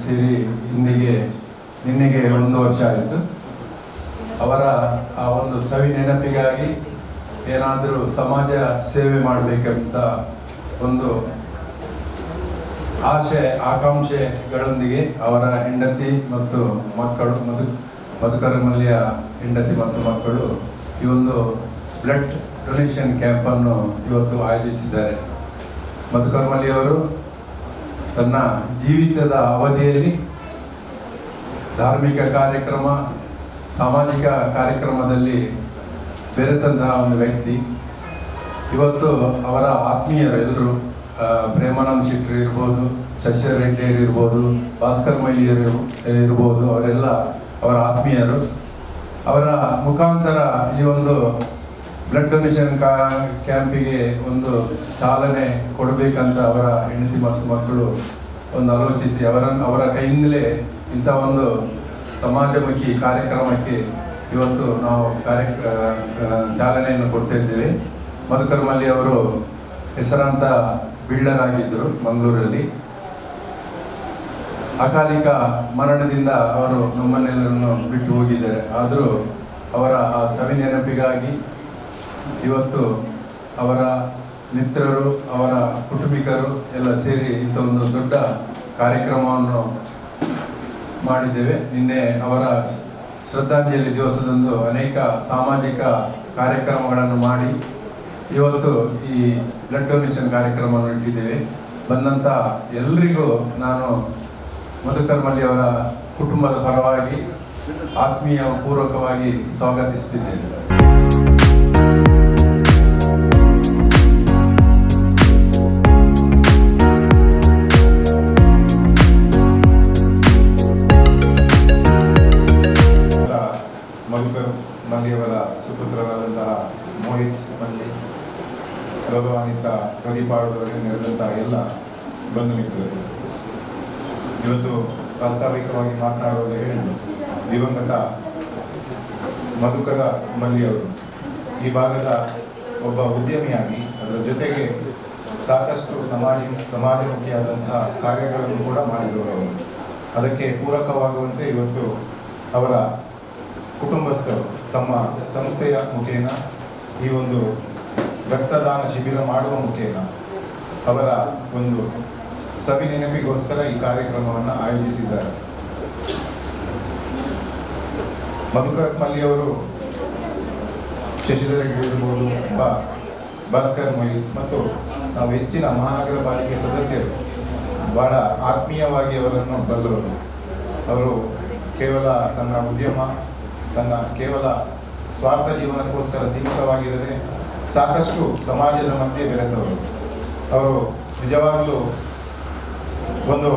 ಸೇರಿ ನಿನ್ನೆಗೆ 1 ವರ್ಷ ಆಯಿತು. ಅವರ ಆ ಒಂದು ಸವಿ ನೆನಪಿಗಾಗಿ ಏನಾದರೂ ಸಮಾಜ ಸೇವೆ ಮಾಡಬೇಕಂತ ಒಂದು ಆಕಾಂಕ್ಷೆಗಳೊಂದಿಗೆ ಅವರ ಹೆಂಡತಿ ಮತ್ತು ಮಕ್ಕಳು ಮಧುಕರ ಮಲ್ಯ ಹೆಂಡತಿ ಮತ್ತು ಮಕ್ಕಳು ಈ ಒಂದು ಬ್ಲಡ್ ಡೊನೇಷನ್ ಕ್ಯಾಂಪನ್ನು ಇವತ್ತು ಆಯೋಜಿಸಿದ್ದಾರೆ. ಮಧುಕರ ಮಲ್ಯ ಅವರು ತನ್ನ ಜೀವಿತದ ಅವಧಿಯಲ್ಲಿ ಧಾರ್ಮಿಕ ಕಾರ್ಯಕ್ರಮ, ಸಾಮಾಜಿಕ ಕಾರ್ಯಕ್ರಮದಲ್ಲಿ ಬೆರೆತಂತಹ ಒಂದು ವ್ಯಕ್ತಿ. ಇವತ್ತು ಅವರ ಆತ್ಮೀಯರು ಎಲ್ಲರೂ ಪ್ರೇಮಾನಂದ್ ಶೆಟ್ಟಿ ಇರ್ಬೋದು, ಶಶಿ ರೆಡ್ಡಿ ಇರ್ಬೋದು, ಭಾಸ್ಕರ್ ಮೈಲಿಯರು ಇರ್ಬೋದು, ಅವರೆಲ್ಲ ಅವರ ಆತ್ಮೀಯರು. ಅವರ ಮುಖಾಂತರ ಈ ಒಂದು ಬ್ಲಡ್ ಡೊನೇಷನ್ ಕ್ಯಾಂಪಿಗೆ ಒಂದು ಚಾಲನೆ ಕೊಡಬೇಕಂತ ಅವರ ಹೆಂಡತಿ ಮತ್ತು ಮಕ್ಕಳು ಒಂದು ಆಲೋಚಿಸಿ ಅವರ ಕೈಯಿಂದಲೇ ಇಂಥ ಒಂದು ಸಮಾಜಮುಖಿ ಕಾರ್ಯಕ್ರಮಕ್ಕೆ ಇವತ್ತು ನಾವು ಚಾಲನೆಯನ್ನು ಕೊಡ್ತಾ ಇದ್ದೇವೆ. ಮಧುಕರ ಮಲ್ಯ ಅವರು ಹೆಸರಾಂತ ಬಿಲ್ಡರ್ ಆಗಿದ್ದರು ಮಂಗಳೂರಲ್ಲಿ. ಅಕಾಲಿಕ ಮರಣದಿಂದ ಅವರು ನಮ್ಮನ್ನೆಲ್ಲರನ್ನು ಬಿಟ್ಟು ಹೋಗಿದ್ದಾರೆ. ಆದರೂ ಅವರ ಆ ಸವಿ ನೆನಪಿಗಾಗಿ ಇವತ್ತು ಅವರ ಮಿತ್ರರು, ಅವರ ಕುಟುಂಬಿಕರು ಎಲ್ಲ ಸೇರಿ ಇಂಥ ಒಂದು ದೊಡ್ಡ ಕಾರ್ಯಕ್ರಮವನ್ನು ಮಾಡಿದ್ದೇವೆ. ನಿನ್ನೆ ಅವರ ಶ್ರದ್ಧಾಂಜಲಿ ದಿವಸದಂದು ಅನೇಕ ಸಾಮಾಜಿಕ ಕಾರ್ಯಕ್ರಮಗಳನ್ನು ಮಾಡಿ ಇವತ್ತು ಈ ಬ್ಲಡ್ ಡೊನೇಷನ್ ಕಾರ್ಯಕ್ರಮವನ್ನು ಇಟ್ಟಿದ್ದೇವೆ. ಬಂದಂಥ ಎಲ್ಲರಿಗೂ ನಾನು ಮಧುಕರ ಮಲ್ಯ ಅವರ ಕುಟುಂಬದ ಪರವಾಗಿ ಆತ್ಮೀಯ ಪೂರ್ವಕವಾಗಿ ಸ್ವಾಗತಿಸುತ್ತಿದ್ದೇನೆ. ಮಧುಕರ ಮಲ್ಯವರ ಸುಪುತ್ರರಾದಂತಹ ಮೋಹಿತ್ ಮಲ್ಲಿ, ಗೌರವಾನ್ವಿತ ಪ್ರದೀಪ್ ಆಳ್ವರಿಗೆ ನೆರೆದಂತಹ ಎಲ್ಲ ಬಂಧು ಮಿತ್ರರು, ಇವತ್ತು ಪ್ರಾಸ್ತಾವಿಕವಾಗಿ ಮಾತನಾಡುವುದು ಹೇಳಿದರು. ದಿವಂಗತ ಮಧುಕರ ಮಲ್ಲಿಯವರು ಈ ಭಾಗದ ಒಬ್ಬ ಉದ್ಯಮಿಯಾಗಿ ಅದರ ಜೊತೆಗೆ ಸಾಕಷ್ಟು ಸಮಾಜಮುಖಿಯಾದಂತಹ ಕಾರ್ಯಗಳನ್ನು ಕೂಡ ಮಾಡಿದವರು ಅವರು. ಅದಕ್ಕೆ ಪೂರಕವಾಗುವಂತೆ ಇವತ್ತು ಅವರ ಕುಟುಂಬಸ್ಥರು ತಮ್ಮ ಸಂಸ್ಥೆಯ ಮುಖೇನ ಈ ಒಂದು ರಕ್ತದಾನ ಶಿಬಿರ ಮಾಡುವ ಮುಖೇನ ಅವರ ಒಂದು ಸವಿ ನೆನಪಿಗೋಸ್ಕರ ಈ ಕಾರ್ಯಕ್ರಮವನ್ನು ಆಯೋಜಿಸಿದ್ದಾರೆ. ಮಧುಕರ ಮಲ್ಲಿಯವರು ಶಶಿಧರ ರೆಡ್ಡಿ ಇರ್ಬೋದು, ಭಾಸ್ಕರ್ ಮೈಲ್ ಮತ್ತು ನಾವು ಹೆಚ್ಚಿನ ಮಹಾನಗರ ಪಾಲಿಕೆ ಸದಸ್ಯರು ಬಹಳ ಆತ್ಮೀಯವಾಗಿ ಅವರನ್ನು ಬಲ್ಲವರು. ಅವರು ಕೇವಲ ತನ್ನ ಉದ್ಯಮ, ತನ್ನ ಕೇವಲ ಸ್ವಾರ್ಥ ಜೀವನಕ್ಕೋಸ್ಕರ ಸೀಮಿತವಾಗಿರದೆ ಸಾಕಷ್ಟು ಸಮಾಜದ ಮಧ್ಯೆ ಬೆರೆತವರು. ಅವರು ನಿಜವಾಗಲೂ ಒಂದು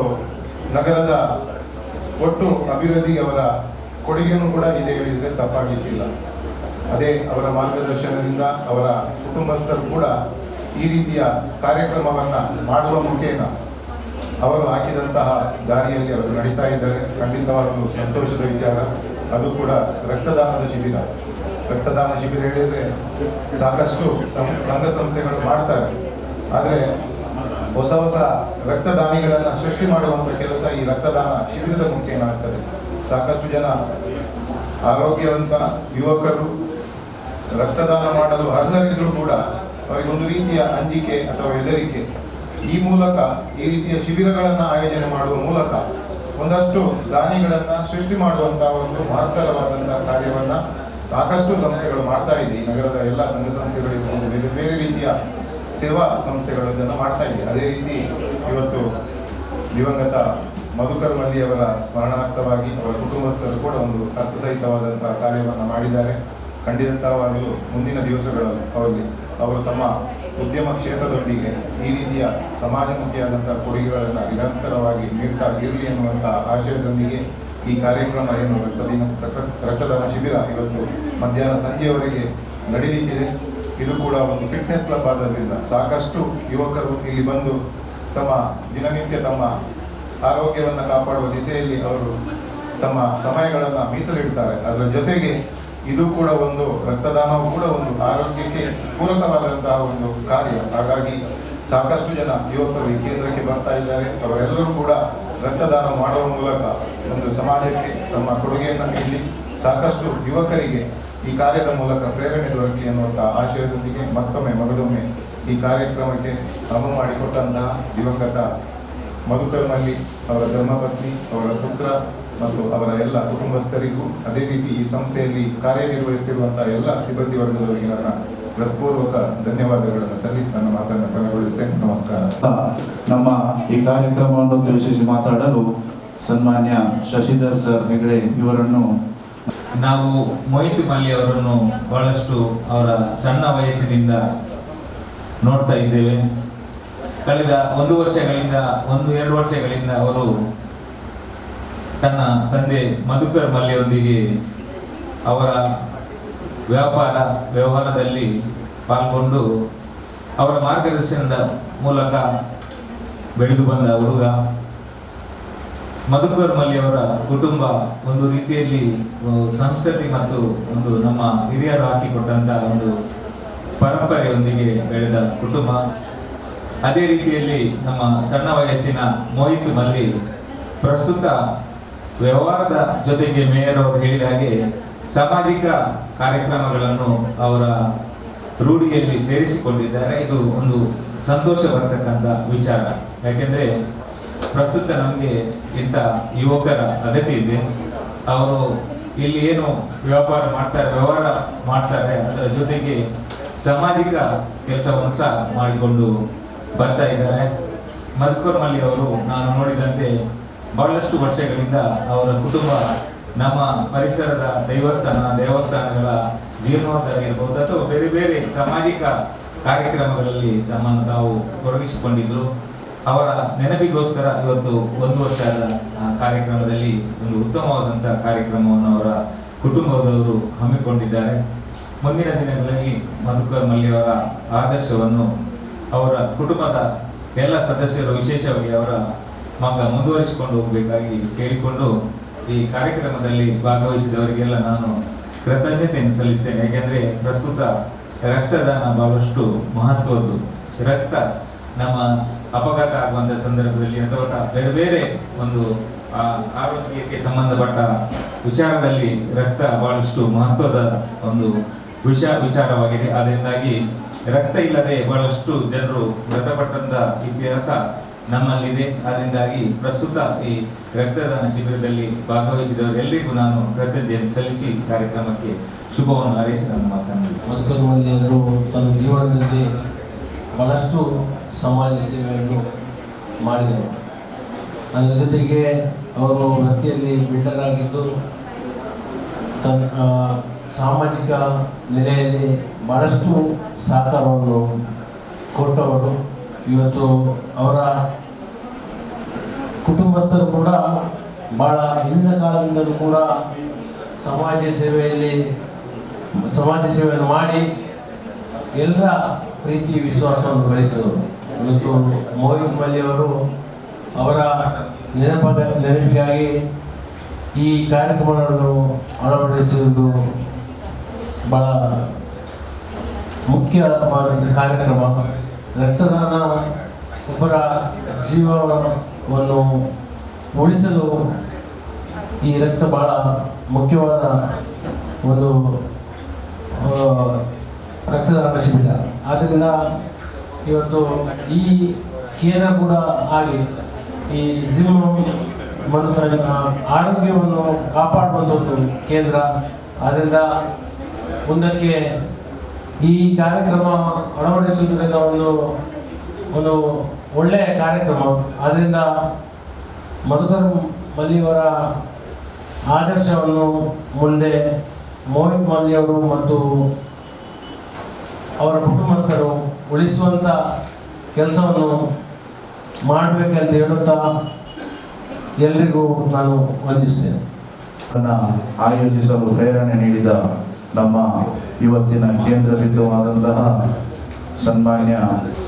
ನಗರದ ಒಟ್ಟು ಅಭಿವೃದ್ಧಿಗೆ ಅವರ ಕೊಡುಗೆಯೂ ಕೂಡ ಇದೆ ಹೇಳಿದರೆ ತಪ್ಪಾಗಲಿಕ್ಕಿಲ್ಲ. ಅದೇ ಅವರ ಮಾರ್ಗದರ್ಶನದಿಂದ ಅವರ ಕುಟುಂಬಸ್ಥರು ಕೂಡ ಈ ರೀತಿಯ ಕಾರ್ಯಕ್ರಮವನ್ನು ಮಾಡುವ ಮುಖೇನ ಅವರು ಹಾಕಿದಂತಹ ದಾರಿಯಲ್ಲಿ ಅವರು ನಡೀತಾ ಇದ್ದಾರೆ. ಖಂಡಿತವಾಗಲೂ ಸಂತೋಷದ ವಿಚಾರ. ಅದು ಕೂಡ ರಕ್ತದಾನ ಶಿಬಿರ ಹೇಳಿದರೆ ಸಾಕಷ್ಟು ಸಂಘ ಸಂಸ್ಥೆಗಳು ಮಾಡ್ತಾರೆ, ಆದರೆ ಹೊಸ ರಕ್ತದಾನಿಗಳನ್ನು ಸೃಷ್ಟಿ ಮಾಡುವಂಥ ಕೆಲಸ ಈ ರಕ್ತದಾನ ಶಿಬಿರದ ಮುಖೇನ ಆಗ್ತದೆ. ಸಾಕಷ್ಟು ಜನ ಆರೋಗ್ಯವಂತ ಯುವಕರು ರಕ್ತದಾನ ಮಾಡಲು ಅರ್ಹರಿದ್ರೂ ಕೂಡ ಅವರಿಗೊಂದು ರೀತಿಯ ಅಂಜಿಕೆ ಅಥವಾ ಹೆದರಿಕೆ. ಈ ಮೂಲಕ ಈ ರೀತಿಯ ಶಿಬಿರಗಳನ್ನು ಆಯೋಜನೆ ಮಾಡುವ ಮೂಲಕ ಒಂದಷ್ಟು ದಾನಿಗಳನ್ನು ಸೃಷ್ಟಿ ಮಾಡುವಂತಹ ಒಂದು ಮಹತ್ತರವಾದಂತಹ ಕಾರ್ಯವನ್ನು ಸಾಕಷ್ಟು ಸಂಸ್ಥೆಗಳು ಮಾಡ್ತಾ ಇದೆ. ಈ ನಗರದ ಎಲ್ಲ ಸಂಘ ಸಂಸ್ಥೆಗಳಿರ್ಬೋದು, ಬೇರೆ ಬೇರೆ ರೀತಿಯ ಸೇವಾ ಸಂಸ್ಥೆಗಳು ಇದನ್ನು ಮಾಡ್ತಾ ಇದೆ. ಅದೇ ರೀತಿ ಇವತ್ತು ದಿವಂಗತ ಮಧುಕರ ಮಲ್ಲಿಯವರ ಸ್ಮರಣಾರ್ಥವಾಗಿ ಅವರ ಕುಟುಂಬಸ್ಥರು ಕೂಡ ಒಂದು ಅರ್ಥಸಹಿತವಾದಂತಹ ಕಾರ್ಯವನ್ನು ಮಾಡಿದ್ದಾರೆ. ಖಂಡಿತವಾಗಲೂ ಮುಂದಿನ ದಿವಸಗಳಲ್ಲಿ ಅವರು ತಮ್ಮ ಉದ್ಯಮ ಕ್ಷೇತ್ರದೊಂದಿಗೆ ಈ ರೀತಿಯ ಸಮಾಜಮುಖಿಯಾದಂತಹ ಕೊಡುಗೆಗಳನ್ನು ನಿರಂತರವಾಗಿ ನೀಡ್ತಾ ಇರಲಿ ಎನ್ನುವಂಥ ಆಶಯದೊಂದಿಗೆ ಈ ಕಾರ್ಯಕ್ರಮ ಏನು ರಕ್ತದಾನ ಶಿಬಿರ ಇವತ್ತು ಮಧ್ಯಾಹ್ನ ಸಂಜೆಯವರೆಗೆ ನಡೀಲಿಕ್ಕಿದೆ. ಇದು ಕೂಡ ಒಂದು ಫಿಟ್ನೆಸ್ ಕ್ಲಬ್ ಆದ್ರಿಂದ ಸಾಕಷ್ಟು ಯುವಕರು ಇಲ್ಲಿ ಬಂದು ತಮ್ಮ ದಿನನಿತ್ಯ ತಮ್ಮ ಆರೋಗ್ಯವನ್ನು ಕಾಪಾಡುವ ದಿಸೆಯಲ್ಲಿ ಅವರು ತಮ್ಮ ಸಮಯಗಳನ್ನು ಮೀಸಲಿಡ್ತಾರೆ. ಅದರ ಜೊತೆಗೆ ಇದು ಕೂಡ ಒಂದು ರಕ್ತದಾನವು ಕೂಡ ಒಂದು ಆರೋಗ್ಯಕ್ಕೆ ಪೂರಕವಾದಂತಹ ಒಂದು ಕಾರ್ಯ. ಹಾಗಾಗಿ ಸಾಕಷ್ಟು ಜನ ಯುವಕರು ಈ ಕೇಂದ್ರಕ್ಕೆ ಬರ್ತಾ ಇದ್ದಾರೆ. ಅವರೆಲ್ಲರೂ ಕೂಡ ರಕ್ತದಾನ ಮಾಡುವ ಮೂಲಕ ಒಂದು ಸಮಾಜಕ್ಕೆ ತಮ್ಮ ಕೊಡುಗೆಯನ್ನು ನೀಡಿ ಸಾಕಷ್ಟು ಯುವಕರಿಗೆ ಈ ಕಾರ್ಯದ ಮೂಲಕ ಪ್ರೇರಣೆ ದೊರಕಲಿ ಅನ್ನುವಂಥ ಆಶಯದೊಂದಿಗೆ ಮಗದೊಮ್ಮೆ ಈ ಕಾರ್ಯಕ್ರಮಕ್ಕೆ ಅನುವು ಮಾಡಿಕೊಟ್ಟಂತಹ ದಿವಂಗತ ಮಧುಕರ್ ಮಲ್ಲಿ ಅವರ ಧರ್ಮಪತ್ನಿ, ಅವರ ಪುತ್ರ ಮತ್ತು ಅವರ ಎಲ್ಲ ಕುಟುಂಬಸ್ಥರಿಗೂ, ಅದೇ ರೀತಿ ಈ ಸಂಸ್ಥೆಯಲ್ಲಿ ಕಾರ್ಯನಿರ್ವಹಿಸುತ್ತಿರುವಂತಹ ಎಲ್ಲ ಸಿಬ್ಬಂದಿ ವರ್ಗದವರಿಗೆ ನನ್ನ ಹೃತ್ಪೂರ್ವಕ ಧನ್ಯವಾದಗಳನ್ನು ಸಲ್ಲಿಸಿ ನನ್ನ ಮಾತನ್ನು ಕೊನೆಗೊಳಿಸ್ತೇನೆ. ನಮಸ್ಕಾರ. ನಮ್ಮ ಈ ಕಾರ್ಯಕ್ರಮವನ್ನು ಉದ್ದೇಶಿಸಿ ಮಾತಾಡಲು ಸನ್ಮಾನ್ಯ ಶಶಿಧರ್ ಸರ್ ಹೆಗಡೆ ಇವರನ್ನು ನಾವು ಮೊಹಿತ್ ಮಲ್ಲಿ ಅವರನ್ನು ಬಹಳಷ್ಟು ಅವರ ಸಣ್ಣ ವಯಸ್ಸಿನಿಂದ ನೋಡ್ತಾ ಇದ್ದೇವೆ. ಕಳೆದ 1 ವರ್ಷಗಳಿಂದ ಅವರು ತನ್ನ ತಂದೆ ಮಧುಕರ್ ಮಲ್ಲಿಯೊಂದಿಗೆ ಅವರ ವ್ಯವಹಾರದಲ್ಲಿ ಪಾಲ್ಗೊಂಡು ಅವರ ಮಾರ್ಗದರ್ಶನದ ಮೂಲಕ ಬೆಳೆದು ಬಂದ ಹುಡುಗ. ಮಧುಕರ್ ಮಲ್ಲಿ ಅವರ ಕುಟುಂಬ ಒಂದು ರೀತಿಯಲ್ಲಿ ಸಂಸ್ಕೃತಿ ಮತ್ತು ಒಂದು ನಮ್ಮ ಹಿರಿಯರು ಹಾಕಿಕೊಟ್ಟಂತಹ ಒಂದು ಪರಂಪರೆಯೊಂದಿಗೆ ಬೆಳೆದ ಕುಟುಂಬ. ಅದೇ ರೀತಿಯಲ್ಲಿ ನಮ್ಮ ಸಣ್ಣ ವಯಸ್ಸಿನ ಮೋಹಿತ್ ಮಲ್ಲಿ ಪ್ರಸ್ತುತ ವ್ಯವಹಾರದ ಜೊತೆಗೆ ಮೇಯರ್ ಅವರು ಹೇಳಿದ ಹಾಗೆ ಸಾಮಾಜಿಕ ಕಾರ್ಯಕ್ರಮಗಳನ್ನು ಅವರ ರೂಢಿಯಲ್ಲಿ ಸೇರಿಸಿಕೊಂಡಿದ್ದಾರೆ. ಇದು ಒಂದು ಸಂತೋಷ ಬರತಕ್ಕಂಥ ವಿಚಾರ. ಯಾಕೆಂದರೆ ಪ್ರಸ್ತುತ ನಮಗೆ ಇಂಥ ಯುವಕರ ಅಗತ್ಯ ಇದೆ. ಅವರು ಇಲ್ಲಿ ಏನು ವ್ಯವಹಾರ ಮಾಡ್ತಾರೆ ಅದರ ಜೊತೆಗೆ ಸಾಮಾಜಿಕ ಕೆಲಸವನ್ನು ಸಹ ಮಾಡಿಕೊಂಡು ಬರ್ತಾ ಇದ್ದಾರೆ. ಮಧುಕರ್ ಮಲ್ಲಿ ಅವರು ನಾನು ನೋಡಿದಂತೆ ಬಹಳಷ್ಟು ವರ್ಷಗಳಿಂದ ಅವರ ಕುಟುಂಬ ನಮ್ಮ ಪರಿಸರದ ದೇವಸ್ಥಾನಗಳ ಜೀರ್ಣೋದ್ಧಾರ ಇರಬಹುದು ಅಥವಾ ಬೇರೆ ಬೇರೆ ಸಾಮಾಜಿಕ ಕಾರ್ಯಕ್ರಮಗಳಲ್ಲಿ ತಮ್ಮನ್ನು ತಾವು ತೊಡಗಿಸಿಕೊಂಡಿದ್ರು. ಅವರ ನೆನಪಿಗೋಸ್ಕರ ಇವತ್ತು 1 ವರ್ಷದ ಕಾರ್ಯಕ್ರಮದಲ್ಲಿ ಒಂದು ಉತ್ತಮವಾದಂಥ ಕಾರ್ಯಕ್ರಮವನ್ನು ಅವರ ಕುಟುಂಬದವರು ಹಮ್ಮಿಕೊಂಡಿದ್ದಾರೆ. ಮುಂದಿನ ದಿನಗಳಲ್ಲಿ ಮಧುಕರ್ ಮಲ್ಲಿ ಅವರ ಆದರ್ಶವನ್ನು ಅವರ ಕುಟುಂಬದ ಎಲ್ಲ ಸದಸ್ಯರು, ವಿಶೇಷವಾಗಿ ಅವರ ಮಗ ಮುಂದುವರಿಸಿಕೊಂಡು ಹೋಗಬೇಕಾಗಿ ಕೇಳಿಕೊಂಡು ಈ ಕಾರ್ಯಕ್ರಮದಲ್ಲಿ ಭಾಗವಹಿಸಿದವರಿಗೆಲ್ಲ ನಾನು ಕೃತಜ್ಞತೆಯನ್ನು ಸಲ್ಲಿಸ್ತೇನೆ. ಯಾಕೆಂದರೆ ಪ್ರಸ್ತುತ ರಕ್ತದಾನ ಬಹಳಷ್ಟು ಮಹತ್ವದ್ದು. ರಕ್ತ ನಮ್ಮ ಅಪಘಾತ ಆಗುವಂಥ ಸಂದರ್ಭದಲ್ಲಿ ಅಥವಾ ಬೇರೆ ಬೇರೆ ಒಂದು ಆರೋಗ್ಯಕ್ಕೆ ಸಂಬಂಧಪಟ್ಟ ವಿಚಾರದಲ್ಲಿ ರಕ್ತ ಬಹಳಷ್ಟು ಮಹತ್ವದ ಒಂದು ವಿಚಾರವಾಗಿದೆ. ಅದರಿಂದಾಗಿ ರಕ್ತ ಇಲ್ಲದೆ ಬಹಳಷ್ಟು ಜನರು ಮೃತಪಟ್ಟಂತ ಇತಿಹಾಸ ನಮ್ಮಲ್ಲಿದೆ. ಅದರಿಂದಾಗಿ ಪ್ರಸ್ತುತ ಈ ರಕ್ತದಾನ ಶಿಬಿರದಲ್ಲಿ ಭಾಗವಹಿಸಿದವರೆಲ್ಲರಿಗೂ ನಾನು ಕೃತಜ್ಞತೆ ಸಲ್ಲಿಸಿ ಕಾರ್ಯಕ್ರಮಕ್ಕೆ ಶುಭವನ್ನು ಹಾರೈಸಿ ನನ್ನ ಮಾತನ್ನು ಮಧುಕರ್ ಮಲ್ಲಿ ಅವರು ತನ್ನ ಜೀವನದಲ್ಲಿ ಬಹಳಷ್ಟು ಸಮಾಜ ಸೇವೆಯನ್ನು ಮಾಡಿದರು. ಅದರ ಜೊತೆಗೆ ಅವರು ವೃತ್ತಿಯಲ್ಲಿ ಬಿಲ್ಡರ್ ಆಗಿದ್ದು ತನ್ನ ಸಾಮಾಜಿಕ ನೆಲೆಯಲ್ಲಿ ಬಹಳಷ್ಟು ಸಹಕಾರವನ್ನು ಕೊಟ್ಟವರು. ಇವತ್ತು ಅವರ ಕುಟುಂಬಸ್ಥರು ಕೂಡ ಭಾಳ ಹಿಂದಿನ ಕಾಲದಿಂದಲೂ ಕೂಡ ಸಮಾಜ ಸೇವೆಯನ್ನು ಮಾಡಿ ಎಲ್ಲರ ಪ್ರೀತಿ ವಿಶ್ವಾಸವನ್ನು ಗಳಿಸಿದರು. ಇವತ್ತು ಮೋಹಿತ್ ಮಲ್ಲಿ ಅವರು ಅವರ ನೆನಪಿಗಾಗಿ ಈ ಕಾರ್ಯಕ್ರಮಗಳನ್ನು ಅಳವಡಿಸುವುದು ಭಾಳ ಮುಖ್ಯವಾದಂಥ ಕಾರ್ಯಕ್ರಮ. ರಕ್ತದಾನ ಒಬ್ಬರ ಜೀವವನ್ನು ಉಳಿಸಲು ಈ ರಕ್ತ ಭಾಳ ಮುಖ್ಯವಾದ ಒಂದು ರಕ್ತದಾನ ಶಿಬಿರ. ಆದ್ದರಿಂದ ಇವತ್ತು ಈ ಕೇಂದ್ರ ಕೂಡ ಆಗಿ ಈ ಜಿಮ್ ಮತ್ತು ಆರೋಗ್ಯವನ್ನು ಕಾಪಾಡುವಂಥ ಒಂದು ಕೇಂದ್ರ. ಆದ್ದರಿಂದ ಮುಂದಕ್ಕೆ ಈ ಕಾರ್ಯಕ್ರಮ ಅಳವಡಿಸುವುದರಿಂದ ಒಂದು ಒಳ್ಳೆಯ ಕಾರ್ಯಕ್ರಮ. ಆದ್ದರಿಂದ ಮಧುಕರ್ ಮಲ್ಲಿಯವರ ಆದರ್ಶವನ್ನು ಮುಂದೆ ಮೋಹಿತ್ ಮಲ್ಲಿಯವರು ಮತ್ತು ಅವರ ಕುಟುಂಬಸ್ಥರು ಉಳಿಸುವಂಥ ಕೆಲಸವನ್ನು ಮಾಡಬೇಕಂತ ಹೇಳುತ್ತಾ ಎಲ್ರಿಗೂ ನಾನು ವಂದಿಸ್ತೇನೆ. ಆಯೋಜಿಸಲು ಪ್ರೇರಣೆ ನೀಡಿದ ನಮ್ಮ ಇವತ್ತಿನ ಕೇಂದ್ರ ಬಿಂದುವಾದಂತಹ ಸನ್ಮಾನ್ಯ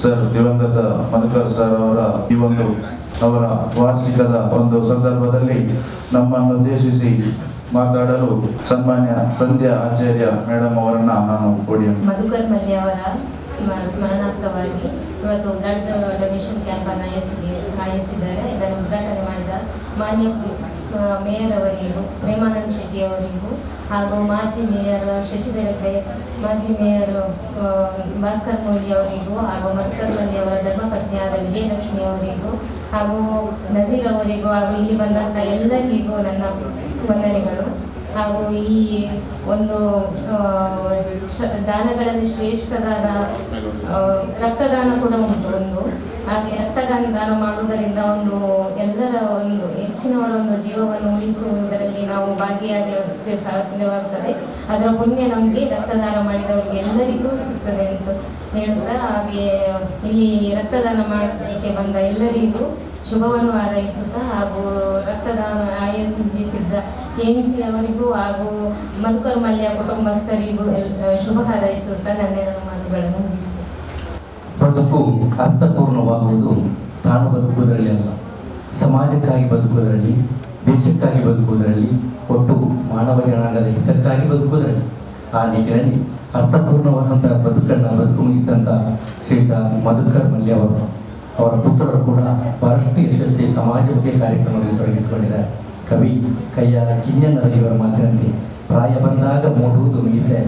ಸರ್ ದಿವಂಗತ ಮಧುಕರ್ ಸರ್ ಅವರ ಈ ಒಂದು ಅವರ ವಾರ್ಷಿಕದ ಒಂದು ಸಂದರ್ಭದಲ್ಲಿ ನಮ್ಮನ್ನು ಉದ್ದೇಶಿಸಿ ಮಾತಾಡಲು ಸನ್ಮಾನ್ಯ ಸಂಧ್ಯಾ ಆಚಾರ್ಯ ಮೇಡಮ್ ಅವರನ್ನ ನಾನು ಕೋಡಿ ಮಧುಕರ್ ಮಲ್ಲಿ ಅವರ ಸ್ಮರಣಾರ್ಥವಾಗಿ ಇವತ್ತು ಬ್ಲಡ್ ಡೊನೇಷನ್ ಕ್ಯಾಂಪನ್ನು ಆಯೋಜಿಸಿದ್ದಾರೆ. ಇದನ್ನು ಉದ್ಘಾಟನೆ ಮಾಡಿದ ಮಾನ್ಯ ಮೇಯರ್ ಅವರಿಗೂ, ಪ್ರೇಮಾನಂದ್ ಶೆಟ್ಟಿ ಅವರಿಗೂ, ಹಾಗೂ ಮಾಜಿ ಮೇಯರ್ ಶಶಿಧರ್ ಹೆಗ್ಡೆ, ಮಾಜಿ ಮೇಯರ್ ಭಾಸ್ಕರ್ ಮೊಯ್ಲಿ ಅವರಿಗೂ, ಹಾಗೂ ಮರ್ಕರ್ನಲ್ಲಿ ಅವರ ಧರ್ಮಪತ್ನಿಯಾದ ವಿಜಯಲಕ್ಷ್ಮಿ ಅವರಿಗೂ, ಹಾಗೂ ನಜೀರ್ ಅವರಿಗೂ, ಹಾಗೂ ಇಲ್ಲಿ ಬಂದಂಥ ಎಲ್ಲರಿಗೂ ನನ್ನ ವಂದನೆಗಳು. ಹಾಗೂ ಈ ಒಂದು ದಾನಗಳಲ್ಲಿ ಶ್ರೇಷ್ಠದಾದ ರಕ್ತದಾನ ಕೂಡ ಉಂಟು ಒಂದು. ಹಾಗೆ ರಕ್ತದಾನ ಮಾಡುವುದರಿಂದ ಒಂದು ಎಲ್ಲರ ಒಂದು ಹೆಚ್ಚಿನವರ ಒಂದು ಜೀವವನ್ನು ಉಳಿಸುವುದರಲ್ಲಿ ನಾವು ಭಾಗಿಯಾಗಲಿಕ್ಕೆ ಸಾಧ್ಯವಾಗುತ್ತದೆ. ಅದರ ಪುಣ್ಯ ನಮಗೆ ರಕ್ತದಾನ ಮಾಡಿದವರಿಗೆ ಎಲ್ಲರಿಗೂ ಸಿಗ್ತದೆ ಅಂತ ಹೇಳುತ್ತಾ, ಹಾಗೆ ಇಲ್ಲಿ ರಕ್ತದಾನ ಮಾಡಲಿಕ್ಕೆ ಬಂದ ಎಲ್ಲರಿಗೂ ಶುಭವನ್ನು ಹಾರೈಸುತ್ತಾ, ಹಾಗೂ ರಕ್ತದಾನ ಆಯೋಜಿಸಿದ್ದ KMC ಅವರಿಗೂ ಹಾಗೂ ಮಧುಕರ್ ಮಲ್ಯ ಕುಟುಂಬಸ್ಥರಿಗೂ ಶುಭ ಹಾರೈಸುತ್ತಾ ನನ್ನೆರಡು ಮಾತುಗಳನ್ನು ಮುಗಿಸಿದೆ. ಬದುಕು ಅರ್ಥಪೂರ್ಣವಾಗುವುದು ತಾನು ಬದುಕುವುದರಲ್ಲಿ ಅಲ್ಲ, ಸಮಾಜಕ್ಕಾಗಿ ಬದುಕುವುದರಲ್ಲಿ, ದೇಶಕ್ಕಾಗಿ ಬದುಕುವುದರಲ್ಲಿ, ಒಟ್ಟು ಮಾನವ ಜನಾಂಗದ ಹಿತಕ್ಕಾಗಿ ಬದುಕುವುದರಲ್ಲಿ. ಆ ನಿಟ್ಟಿನಲ್ಲಿ ಅರ್ಥಪೂರ್ಣವಾದಂಥ ಬದುಕು ಮುಗಿಸಿದಂಥ ಶ್ರೀಯುತ ಮಧುಕರ್ ಮಲ್ಯ ಅವರು, ಅವರ ಪುತ್ರರು ಕೂಡ ಬಹಳಷ್ಟು ಯಶಸ್ವಿ ಸಮಾಜಮುಖಿ ಕಾರ್ಯಕ್ರಮದಲ್ಲಿ ತೊಡಗಿಸಿಕೊಂಡಿದ್ದಾರೆ. ಕವಿ ಕೈಯಾರ ಕಿಞ್ಞಣ್ಣವರ ಮಾತಿನಂತೆ ಪ್ರಾಯ ಬಂದಾಗ ಮೂಡುವುದು ಮೀಸೆ,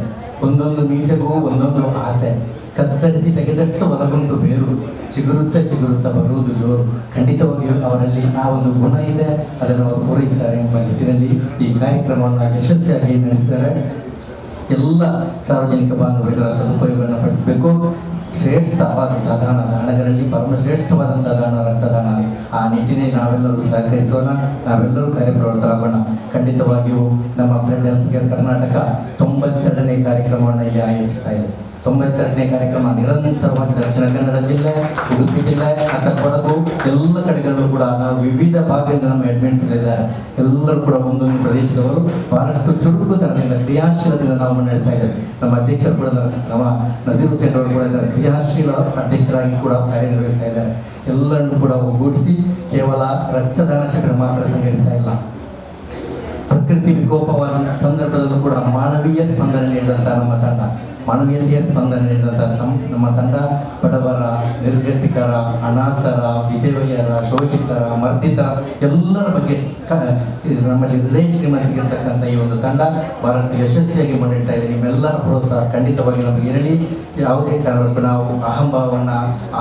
ಒಂದೊಂದು ಮೀಸೆಗೂ ಒಂದೊಂದು ಆಸೆ, ಕತ್ತರಿಸಿ ತೆಗೆದಷ್ಟು ಒಳಗುಂಟು ಬೇರು, ಚಿಗುರುತ್ತಾ ಬರುವುದು ಜೋರು. ಖಂಡಿತವಾಗಿಯೂ ಅವರಲ್ಲಿ ಆ ಒಂದು ಗುಣ ಇದೆ, ಅದನ್ನು ಅವರು ಪೂರೈಸ್ತಾರೆ ಎಂಬ ನಿಟ್ಟಿನಲ್ಲಿ ಈ ಕಾರ್ಯಕ್ರಮವನ್ನು ಯಶಸ್ವಿಯಾಗಿ ನಡೆಸಿದ್ದಾರೆ. ಎಲ್ಲ ಸಾರ್ವಜನಿಕ ಬಾಂಧವರುಗಳ ಸದುಪಯೋಗವನ್ನು ಪಡಿಸಬೇಕು. ಶ್ರೇಷ್ಠವಾದಂತಹ ದಾನಗಳಲ್ಲಿ ಪರಮಶ್ರೇಷ್ಠವಾದಂತಹ ದಾನ ರಕ್ತದಾನ. ಆ ನಿಟ್ಟಿನಲ್ಲಿ ನಾವೆಲ್ಲರೂ ಸಹಕರಿಸೋಣ, ನಾವೆಲ್ಲರೂ ಕಾರ್ಯಪ್ರವೃತ್ತರಾಗೋಣ. ಖಂಡಿತವಾಗಿಯೂ ನಮ್ಮ ಬ್ಲಡ್ ಹೆಲ್ತ್ ಕೇರ್ ಕರ್ನಾಟಕ 92ನೇ ಕಾರ್ಯಕ್ರಮವನ್ನು ಇಲ್ಲಿ ಆಯೋಜಿಸ್ತಾ ಇದೆ. 92ನೇ ಕಾರ್ಯಕ್ರಮ ನಿರಂತರವಾಗಿ ದಕ್ಷಿಣ ಕನ್ನಡ ಜಿಲ್ಲೆ, ಉಡುಪಿ ಜಿಲ್ಲೆ ಅಥವಾ ಕೊಡಗು ಎಲ್ಲ ಕಡೆಗಳಲ್ಲೂ ಕೂಡ ನಾವು ವಿವಿಧ ಭಾಗದಿಂದ ನಮ್ಮ ಅಡ್ಮಿಟ್ಸ್ಗಳಿದ್ದಾರೆ. ಎಲ್ಲರೂ ಕೂಡ ಒಂದೊಂದು ಪ್ರದೇಶದವರು ಬಹಳಷ್ಟು ಚುರುಕುತನದಿಂದ ಕ್ರಿಯಾಶೀಲದಿಂದ ನಾವು ಮುನ್ನಡೆಸ್ತಾ ಇದ್ದೇವೆ. ನಮ್ಮ ಅಧ್ಯಕ್ಷರು ಕೂಡ ನಮ್ಮ ನಜೀರ್ ಹುಸೇನ್ ಅವರು ಕೂಡ ಇದ್ದಾರೆ, ಕ್ರಿಯಾಶೀಲ ಅಧ್ಯಕ್ಷರಾಗಿ ಕೂಡ ಕಾರ್ಯನಿರ್ವಹಿಸ್ತಾ ಇದ್ದಾರೆ. ಎಲ್ಲರನ್ನು ಕೂಡ ಒಗ್ಗೂಡಿಸಿ ಕೇವಲ ರಕ್ತದಾನ ಶಿಬಿರ ಮಾತ್ರ ಸಂಘಟಿಸ್ತಾ ಇಲ್ಲ, ಪ್ರಕೃತಿ ವಿಕೋಪವಾದ ಸಂದರ್ಭದಲ್ಲೂ ಕೂಡ ಮಾನವೀಯ ಸ್ಪಂದನೆ ನೀಡಿದಂಥ ನಮ್ಮ ತಂಡ, ಮಾನವೀಯತೆಯ ಸ್ಪಂದನೆ ನೀಡಿದಂಥ ನಮ್ಮ ತಂಡ ಬಡವರ, ನಿರ್ಗತಿಕರ, ಅನಾಥರ, ವಿಧವೆಯರ, ಶೋಷಿತರ, ಮರ್ದಿತರ ಎಲ್ಲರ ಬಗ್ಗೆ ನಮ್ಮಲ್ಲಿ ಹೃದಯ ಶ್ರೀಮಂತಿಗಿರ್ತಕ್ಕಂಥ ಈ ಒಂದು ತಂಡ ಬಹಳಷ್ಟು ಯಶಸ್ವಿಯಾಗಿ ಮುನ್ನಡೆತಾ ಇದೆ. ನಿಮ್ಮೆಲ್ಲರ ಪ್ರೋತ್ಸಾಹ ಖಂಡಿತವಾಗಿ ನಮಗೆ ಇರಲಿ. ಯಾವುದೇ ಕಾರಣಕ್ಕೂ ನಾವು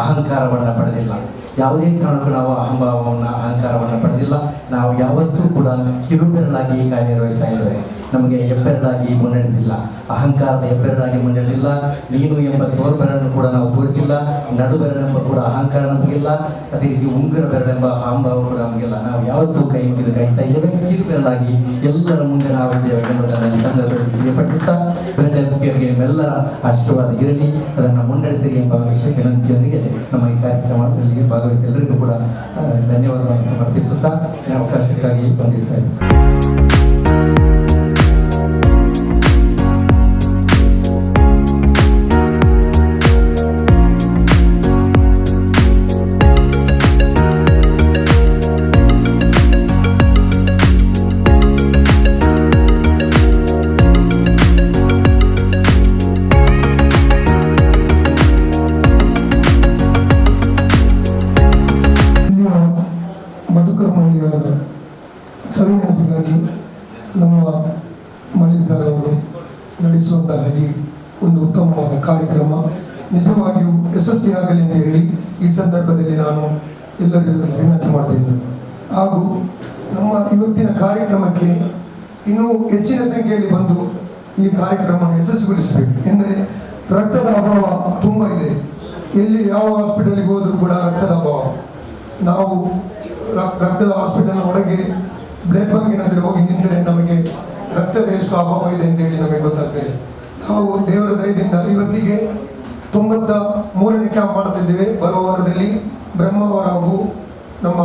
ಅಹಂಕಾರವನ್ನು ಪಡೆದಿಲ್ಲ, ಯಾವುದೇ ಕಾರಣಕ್ಕೂ ನಾವು ಅಹಂಕಾರವನ್ನು ಪಡೆದಿಲ್ಲ. ನಾವು ಯಾವತ್ತೂ ಕೂಡ ಕಿರುಬೆರಳಾಗಿ ಕಾರ್ಯನಿರ್ವಹಿಸ್ತಾ ಇದ್ದೇವೆ. ನಮಗೆ ಹೆಬ್ಬೆರಳಾಗಿ ಮುನ್ನಡೆದಿಲ್ಲ, ಅಹಂಕಾರದ ಹೆಬ್ಬೆರಳಾಗಿ ಮುನ್ನಡೆದಿಲ್ಲ. ನೀನು ಎಂಬ ತೋರ್ಬೆರಳನ್ನು ಕೂಡ ನಾವು ತೋರಿಸಿಲ್ಲ, ನಡುಬೆರಳೆಂಬ ಕೂಡ ಅಹಂಕಾರ ನಮಗಿಲ್ಲ, ಅದೇ ರೀತಿ ಉಂಗುರ ಬೆರಳೆಂಬ ಅಹಂಭಾವ ಕೂಡ ನಮಗಿಲ್ಲ. ನಾವು ಯಾವತ್ತೂ ಕೈ ಮುಗಿದು ಕಾಯ್ತಾ ಇದ್ದೇವೆ, ಕಿರುಬೆರಳಾಗಿ ಎಲ್ಲರ ಮುಂದೆ ನಾವು ಇದ್ದೇವೆ ಎನ್ನುವುದನ್ನು ಸಂದರ್ಭದಲ್ಲಿ ತಿಳಿಯಪಡಿಸುತ್ತಾ, ಬ್ಲಡ್ ಹೆಲ್ತ್ ಕೇರ್ಗೆ ನಿಮ್ಮೆಲ್ಲರ ಆಶೀರ್ವಾದ ಇರಲಿ, ಅದನ್ನು ಮುನ್ನಡೆಸಿರಿ ಎಂಬ ವಿಷಯ ವಿನಂತಿಯೊಂದಿಗೆ ನಮ್ಮ ಈ ಕಾರ್ಯಕ್ರಮದಲ್ಲಿ ಭಾಗವಹಿಸಿ ಎಲ್ಲರಿಗೂ ಕೂಡ ಧನ್ಯವಾದವನ್ನು ಸಮರ್ಪಿಸುತ್ತಾ ಈ ಅವಕಾಶಕ್ಕಾಗಿ ವಂದಿಸ್ತಾ ಇದ್ದೇನೆ. ಸವಿನೆನಪಿಗಾಗಿ ನಮ್ಮ ಮಲ್ಲಿ ಸರ್ ಅವರು ನಡೆಸುವಂತಹ ಈ ಒಂದು ಉತ್ತಮವಾದ ಕಾರ್ಯಕ್ರಮ ನಿಜವಾಗಿಯೂ ಯಶಸ್ವಿಯಾಗಲಿ ಅಂತ ಹೇಳಿ ಈ ಸಂದರ್ಭದಲ್ಲಿ ನಾನು ಎಲ್ಲರಿಗೂ ವಿನಂತಿ ಮಾಡ್ತೇನೆ. ಹಾಗೂ ನಮ್ಮ ಇವತ್ತಿನ ಕಾರ್ಯಕ್ರಮಕ್ಕೆ ಇನ್ನೂ ಹೆಚ್ಚಿನ ಸಂಖ್ಯೆಯಲ್ಲಿ ಬಂದು ಈ ಕಾರ್ಯಕ್ರಮವನ್ನು ಯಶಸ್ವಿಗೊಳಿಸಬೇಕು. ಎಂದರೆ ರಕ್ತದ ಅಭಾವ ತುಂಬ ಇದೆ. ಎಲ್ಲಿ ಯಾವ ಹಾಸ್ಪಿಟಲ್ಗೆ ಹೋದರೂ ಕೂಡ ರಕ್ತದ ಅಭಾವ. ನಾವು ರಕ್ತದ ಹಾಸ್ಪಿಟಲ್ ಒಳಗೆ ಬ್ಲಡ್ ಬ್ಯಾಂಕ್ ಏನಾದರೂ ಹೋಗಿ ನಿಂತರೆ ನಮಗೆ ರಕ್ತದ ಎಷ್ಟು ಅಭಾವ ಇದೆ ಅಂತೇಳಿ ನಮಗೆ ಗೊತ್ತಾಗ್ತದೆ. ನಾವು ದೇವರ ದಯದಿಂದ ಇವತ್ತಿಗೆ 93ನೇ ಕ್ಯಾಂಪ್ ಮಾಡುತ್ತಿದ್ದೇವೆ. ಬರುವ ವಾರದಲ್ಲಿ ಬ್ರಹ್ಮಾವರ ಹಾಗೂ ನಮ್ಮ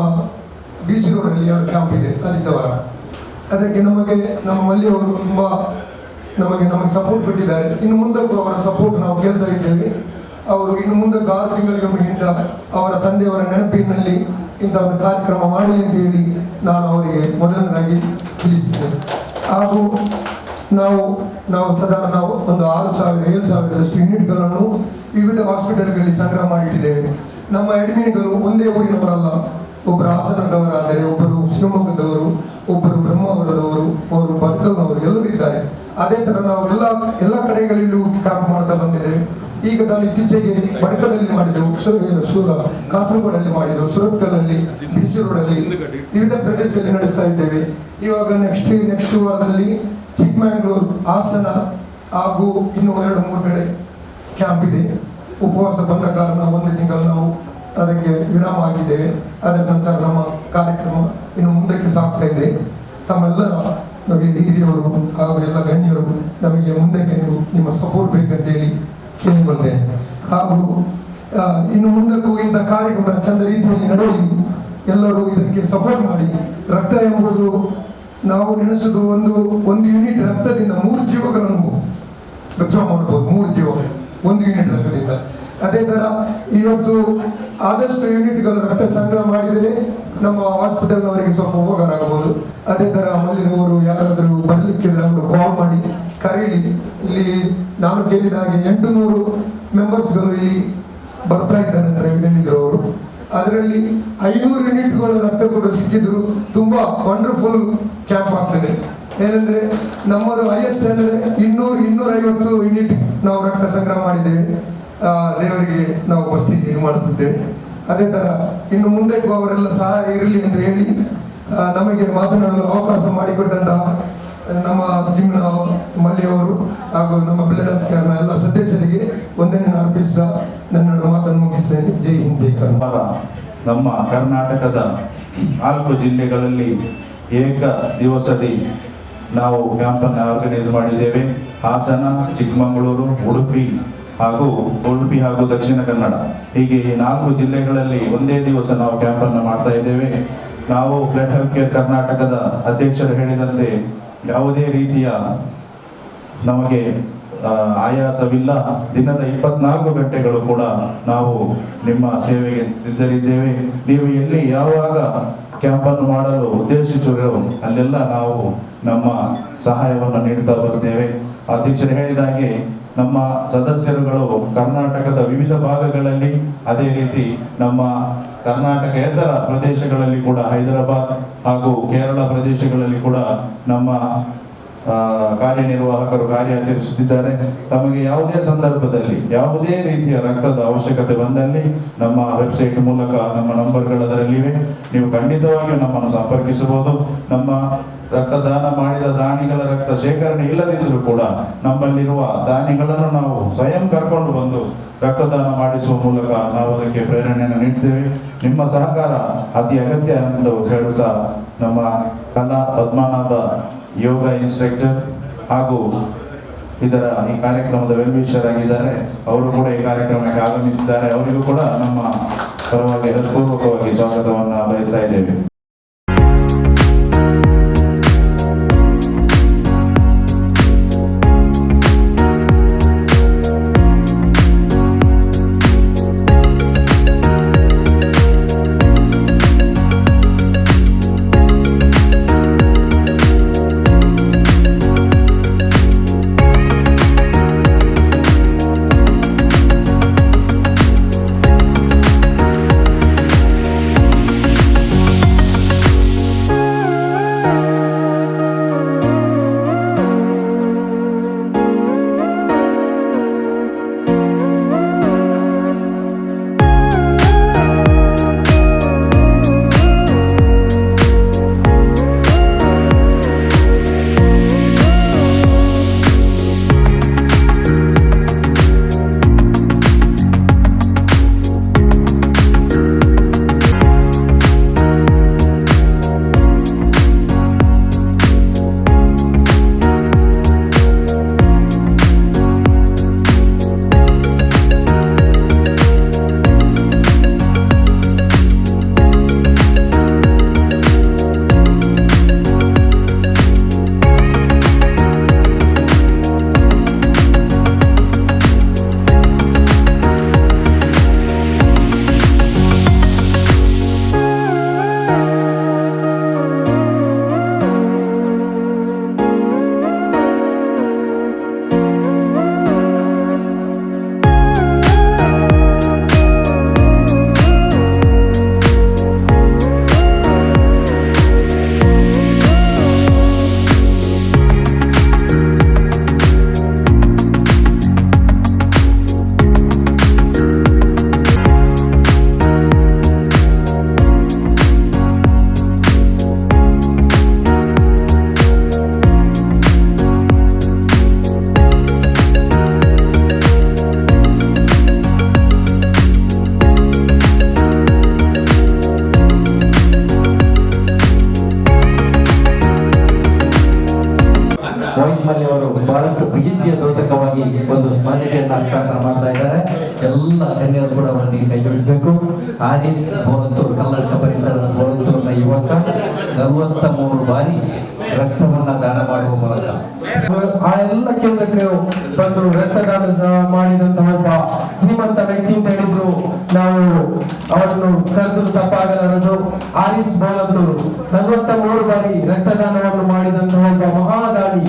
BC ರೋಡಲ್ಲಿ 2 ಕ್ಯಾಂಪ್ ಇದೆ ಆದಿತ್ಯವಾರ. ಅದಕ್ಕೆ ನಮ್ಮ ಮಲ್ಲಿಯವರು ತುಂಬ ನಮಗೆ ಸಪೋರ್ಟ್ ಕೊಟ್ಟಿದ್ದಾರೆ. ಇನ್ನು ಮುಂದಕ್ಕೂ ಅವರ ಸಪೋರ್ಟ್ ನಾವು ಕೇಳ್ತಾ ಇದ್ದೇವೆ. ಅವರು ಇನ್ನು ಮುಂದಕ್ಕೆ 6 ತಿಂಗಳಿಗೊಮ್ಮೆಗಿಂತ ಅವರ ತಂದೆಯವರ ನೆನಪಿನಲ್ಲಿ ಇಂಥ ಒಂದು ಕಾರ್ಯಕ್ರಮ ಮಾಡಲಿ ಅಂತ ಹೇಳಿ ನಾನು ಅವರಿಗೆ ಮೊದಲನೇದಾಗಿ ತಿಳಿಸಿದ್ದೇನೆ. ಹಾಗೂ ನಾವು ಸಾಧಾರಣ ಒಂದು 6,000-7,000 ಯೂನಿಟ್ಗಳನ್ನು ವಿವಿಧ ಹಾಸ್ಪಿಟಲ್ಗಳಲ್ಲಿ ಸಂಗ್ರಹ ಮಾಡಿಟ್ಟಿದ್ದೇವೆ. ನಮ್ಮ ಅಡ್ಮಿನ್ಗಳು ಒಂದೇ ಊರಿನವರಲ್ಲ, ಒಬ್ಬರು ಹಾಸನದವರಾದರೆ, ಒಬ್ಬರು ಶಿವಮೊಗ್ಗದವರು, ಒಬ್ಬರು ಬ್ರಹ್ಮಾವರದವರು, ಒಬ್ಬರು ಬಡ್ಕಲ್ನವರು, ಎಲ್ಲರೂ ಇದ್ದಾರೆ. ಅದೇ ಥರ ನಾವು ಎಲ್ಲ ಕಡೆಗಳಲ್ಲೂ ಕ್ಯಾಂಪ್ ಮಾಡ್ತಾ ಬಂದಿದ್ದೇವೆ. ಈಗ ನಾನು ಇತ್ತೀಚೆಗೆ ಬಡ್ಕಲಲ್ಲಿ ಮಾಡಿದೆವು, ಕಾಸರಗೋಡಲ್ಲಿ ಮಾಡಿದೆವು, ಸುರತ್ಕಲ್ಲಲ್ಲಿ, BC ರೋಡಲ್ಲಿ, ವಿವಿಧ ಪ್ರದೇಶದಲ್ಲಿ ನಡೆಸ್ತಾ ಇದ್ದೇವೆ. ಇವಾಗ ನೆಕ್ಸ್ಟ್ ವಾರದಲ್ಲಿ ಚಿಕ್ಕಮಗಳೂರು, ಹಾಸನ ಹಾಗೂ ಇನ್ನೂ 2-3 ಕಡೆ ಕ್ಯಾಂಪ್ ಇದೆ. ಉಪವಾಸ ಬಂದ ಕಾರಣ 1 ತಿಂಗಳು ನಾವು ಅದಕ್ಕೆ ವಿರಾಮ ಆಗಿದ್ದೇವೆ. ಅದರ ನಂತರ ನಮ್ಮ ಕಾರ್ಯಕ್ರಮ ಇನ್ನು ಮುಂದಕ್ಕೆ ಸಾಗ್ತಾ ಇದೆ. ತಮ್ಮೆಲ್ಲರ ನಮಗೆ ಹಿರಿಯವರು ಹಾಗೂ ಎಲ್ಲ ಗಣ್ಯರು ನಮಗೆ ಮುಂದಕ್ಕೆ ನೀವು ನಿಮ್ಮ ಸಪೋರ್ಟ್ ಬೇಕಂತೇಳಿ ಕೇಳಿಕೊಂಡೇನೆ. ಹಾಗೂ ಇನ್ನು ಮುಂದಕ್ಕೂ ಇಂಥ ಕಾರ್ಯಕ್ರಮ ಚಂದ ರೀತಿಯಲ್ಲಿ ನಡೆಯಲಿ, ಎಲ್ಲರೂ ಇದಕ್ಕೆ ಸಪೋರ್ಟ್ ಮಾಡಿ. ರಕ್ತ ಎಂಬುದು ನಾವು ನೆನೆಸುವುದು ಒಂದು ಯೂನಿಟ್ ರಕ್ತದಿಂದ 3 ಜೀವಗಳನ್ನು ಬಚಾವ್ ಮಾಡ್ಬೋದು. 3 ಜೀವ 1 ಯೂನಿಟ್ ರಕ್ತದಿಂದ. ಅದೇ ಥರ ಇವತ್ತು ಆದಷ್ಟು ಯೂನಿಟ್ಗಳು ರಕ್ತ ಸಂಗ್ರಹ ಮಾಡಿದರೆ ನಮ್ಮ ಹಾಸ್ಪಿಟಲ್ನವರಿಗೆ ಸ್ವಲ್ಪ ಉಪಕಾರ ಆಗಬಹುದು. ಅದೇ ಥರ ಮಲ್ಲಿನವರು ಯಾರಾದರೂ ಬರಲಿಕ್ಕಿದ್ರೆ ಅವರು ಕಾಲ್ ಮಾಡಿ ಕರೀಲಿ. ಇಲ್ಲಿ ನಾನು ಕೇಳಿದ ಹಾಗೆ 800 ಮೆಂಬರ್ಸ್ಗಳು ಇಲ್ಲಿ ಬರ್ತಾ ಇದ್ದಾರೆ ಅಂತ ಹೇಳಿದ್ರು ಅವರು. ಅದರಲ್ಲಿ 500 ಯೂನಿಟ್ಗಳ ರಕ್ತ ಕೂಡ ಸಿಕ್ಕಿದ್ರು ತುಂಬಾ ವಂಡರ್ಫುಲ್ ಕ್ಯಾಂಪ್ ಆಗ್ತದೆ. ಏನಂದ್ರೆ ನಮ್ಮದು ಹೈಯೆಸ್ಟ್ ಅಂದರೆ 200-250 ಯೂನಿಟ್ ನಾವು ರಕ್ತ ಸಂಗ್ರಹ ಮಾಡಿದ್ದೇವೆ. ದೇವರಿಗೆ ನಾವು ಮಸ್ತಿಗೆ ಇದು ಮಾಡುತ್ತಿದ್ದೇವೆ. ಅದೇ ಥರ ಇನ್ನು ಮುಂದಕ್ಕೂ ಅವರೆಲ್ಲ ಸಹಾಯ ಇರಲಿ ಅಂತ ಹೇಳಿ ನಮಗೆ ಮಾತನಾಡಲು ಅವಕಾಶ ಮಾಡಿಕೊಟ್ಟಂತಹ ನಮ್ಮ ಜಿಮ್ನ ಮಲ್ಲಿಯವರು ಹಾಗೂ ನಮ್ಮ ಬ್ಲಡ್ ಹೆಲ್ತ್ ಕೇರ್ನ ಎಲ್ಲ ಸದಸ್ಯರಿಗೆ ವಂದನೆ ಅರ್ಪಿಸಿದ ನನ್ನ ಮಾತನ್ನು ಮುಗಿಸ್ತೇನೆ. ಜೈ ಹಿಂದ್, ಜೈ ಕರ್ನಾಟಕ. ನಮ್ಮ ಕರ್ನಾಟಕದ 4 ಜಿಲ್ಲೆಗಳಲ್ಲಿ ಏಕ ದಿವಸದಿ ನಾವು ಕ್ಯಾಂಪನ್ನು ಆರ್ಗನೈಸ್ ಮಾಡಿದ್ದೇವೆ. ಹಾಸನ, ಚಿಕ್ಕಮಗಳೂರು, ಉಡುಪಿ ಹಾಗೂ ದಕ್ಷಿಣ ಕನ್ನಡ, ಹೀಗೆ ಈ 4 ಜಿಲ್ಲೆಗಳಲ್ಲಿ ಒಂದೇ ದಿವಸ ನಾವು ಕ್ಯಾಂಪನ್ನು ಮಾಡ್ತಾ ಇದ್ದೇವೆ. ನಾವು ಬ್ಲಡ್ ಹೆಲ್ತ್ ಕೇರ್ ಕರ್ನಾಟಕದ ಅಧ್ಯಕ್ಷರು ಹೇಳಿದಂತೆ ಯಾವುದೇ ರೀತಿಯ ನಮಗೆ ಆಯಾಸವಿಲ್ಲ. ದಿನದ 24 ಗಂಟೆಗಳು ಕೂಡ ನಾವು ನಿಮ್ಮ ಸೇವೆಗೆ ಸಿದ್ಧರಿದ್ದೇವೆ. ನೀವು ಎಲ್ಲಿ ಯಾವಾಗ ಕ್ಯಾಂಪನ್ನು ಮಾಡಲು ಉದ್ದೇಶಿಸಿರೋ ಅಲ್ಲೆಲ್ಲ ನಾವು ನಮ್ಮ ಸಹಾಯವನ್ನು ನೀಡ್ತಾ ಬರ್ತೇವೆ. ಅಧ್ಯಕ್ಷರು ಹೇಳಿದಾಗೆ ನಮ್ಮ ಸದಸ್ಯರುಗಳು ಕರ್ನಾಟಕದ ವಿವಿಧ ಭಾಗಗಳಲ್ಲಿ, ಅದೇ ರೀತಿ ನಮ್ಮ ಕರ್ನಾಟಕೇತರ ಪ್ರದೇಶಗಳಲ್ಲಿ ಕೂಡ, ಹೈದರಾಬಾದ್ ಹಾಗೂ ಕೇರಳ ಪ್ರದೇಶಗಳಲ್ಲಿ ಕೂಡ ನಮ್ಮ ಕಾರ್ಯನಿರ್ವಾಹಕರು ಕಾರ್ಯಾಚರಿಸುತ್ತಿದ್ದಾರೆ. ತಮಗೆ ಯಾವುದೇ ಸಂದರ್ಭದಲ್ಲಿ ಯಾವುದೇ ರೀತಿಯ ರಕ್ತದ ಅವಶ್ಯಕತೆ ಬಂದಲ್ಲಿ ನಮ್ಮ ವೆಬ್ಸೈಟ್ ಮೂಲಕ ನಮ್ಮ ನಂಬರ್ಗಳು ಅದರಲ್ಲಿವೆ. ನೀವು ಖಂಡಿತವಾಗಿಯೂ ನಮ್ಮನ್ನು ಸಂಪರ್ಕಿಸಬಹುದು. ನಮ್ಮ ರಕ್ತದಾನ ಮಾಡಿದ ದಾನಿಗಳ ರಕ್ತ ಶೇಖರಣೆ ಇಲ್ಲದಿದ್ದರೂ ಕೂಡ ನಮ್ಮಲ್ಲಿರುವ ದಾನಿಗಳನ್ನು ನಾವು ಸ್ವಯಂ ಕರ್ಕೊಂಡು ಬಂದು ರಕ್ತದಾನ ಮಾಡಿಸುವ ಮೂಲಕ ನಾವು ಅದಕ್ಕೆ ಪ್ರೇರಣೆಯನ್ನು ನೀಡ್ತೇವೆ. ನಿಮ್ಮ ಸಹಕಾರ ಅತಿ ಅಗತ್ಯ ಎಂದು ಹೇಳುತ್ತಾ ನಮ್ಮ ಕಲಾ ಪದ್ಮನಾಭ ಯೋಗ ಇನ್ಸ್ಟ್ರಕ್ಟರ್ ಹಾಗೂ ಈ ಕಾರ್ಯಕ್ರಮದ ವೆಲ್ವಿಷರ್ ಆಗಿದ್ದಾರೆ, ಅವರು ಕೂಡ ಈ ಕಾರ್ಯಕ್ರಮಕ್ಕೆ ಆಗಮಿಸಿದ್ದಾರೆ. ಅವರಿಗೂ ಕೂಡ ನಮ್ಮ ಪರವಾಗಿ ಹೃತ್ಪೂರ್ವಕವಾಗಿ ಸ್ವಾಗತವನ್ನು ಬಯಸ್ತಾ ಇದ್ದೇವೆ. ಆರಿಸ್ ಬೋಳತ್ತೂರು, ಕಲ್ಲಡ್ಕ ಪರಿಸರದ ಬೋಳತ್ತೂರಿನ ಯುವಕ 43 ಬಾರಿ ರಕ್ತವನ್ನ ದಾನ ಮಾಡುವ ಮೂಲಕ ಆ ಎಲ್ಲ ಕೇಂದ್ರಕ್ಕೆ ಬಂದು ರಕ್ತದಾನ ಮಾಡಿದಂತಹ ಒಬ್ಬ ಧೀಮಂತ ವ್ಯಕ್ತಿ ಅಂತ ಹೇಳಿದ್ರು ನಾವು ಅವರನ್ನು ಕರೆದ್ರು ತಪ್ಪಾಗಲಾರದು. ಆರಿಸ್ ಬೋಳತ್ತೂರು 43 ಬಾರಿ ರಕ್ತದಾನವನ್ನು ಮಾಡಿದಂತಹ ಒಬ್ಬ ಮಹಾದಾನಿ.